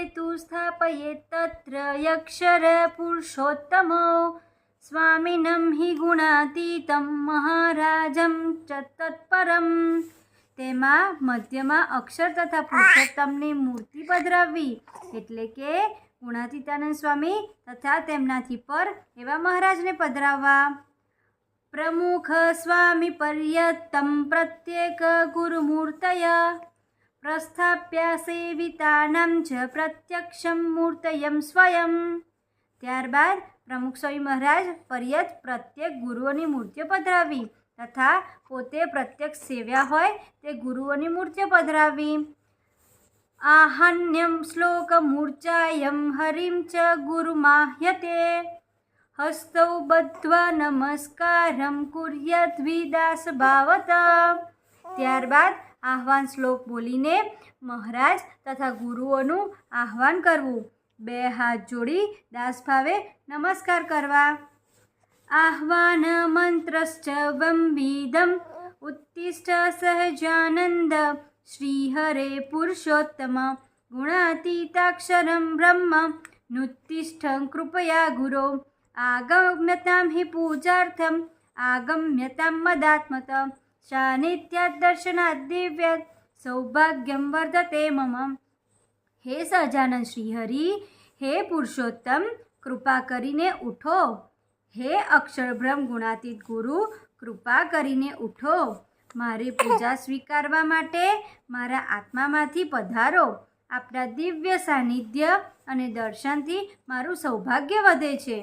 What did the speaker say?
हेतु स्थापयेत् तत्र यक्षरपुरुषोत्तमो स्वामिनं हि गुणातीतं महाराजं च तत्परं। તેમાં મધ્યમાં અક્ષર તથા પુરુષોત્તમની મૂર્તિ પધરાવવી, એટલે કે ગુણાતીતાનંદ સ્વામી તથા તેમનાથી પર એવા મહારાજને પધરાવવા. પ્રમુખ સ્વામી પર્યત્તમ પ્રત્યેક ગુરુમૂર્તય પ્રસ્થાપ્યા સેવિતાનામ ચ પ્રત્યક્ષમ મૂર્તયમ સ્વયં. ત્યારબાદ પ્રમુખ સ્વામી મહારાજ પર્યત પ્રત્યેક ગુરુઓની મૂર્તિઓ પધરાવી તથા પોતે પ્રત્યક્ષ સેવ્યા હોય તે ગુરુઓની મૂર્તિઓ પધરાવી. આહન્યમ શ્લોક મૂર્છાયમ હરિમ ચ ગુરુમાહ્યતે હસ્તૌ બદ્ધ્વા નમસ્કારમ કુર્યદ્વિદાસ ભાવત. ત્યારબાદ આહ્વાન શ્લોક બોલીને મહારાજ તથા ગુરુઓનું આહ્વાન કરવું. બે હાથ જોડી દાસ ભાવે નમસ્કાર કરવા. આહ્વાન મંત્રશ્ચ વંવિદમ ઉત્તિષ્ઠ સહજાનંદ શ્રીહરે પુરુષોત્તમ ગુણાતીતાક્ષરમ બ્રહ્મ નુત્તિષ્ઠ કૃપયા ગુરો આગમ્યતામ હિ પૂજાર્થમ આગમ્યતામ મદાત્મત સાનિધ્યાદ દર્શનાદ દિવ્ય સૌભાગ્યમ વર્ધતે મમ. હે સહજાનંદ શ્રીહરિ, હે પુરુષોત્તમ, કૃપા કરીને ઉઠો. હે અક્ષરબ્રહ્મ ગુણાતીત ગુરુ, કૃપા કરીને ઉઠો. મારી પૂજા સ્વીકારવા માટે મારા આત્મામાંથી પધારો. આપણા દિવ્ય સાનિધ્ય અને દર્શનથી મારું સૌભાગ્ય વધે છે.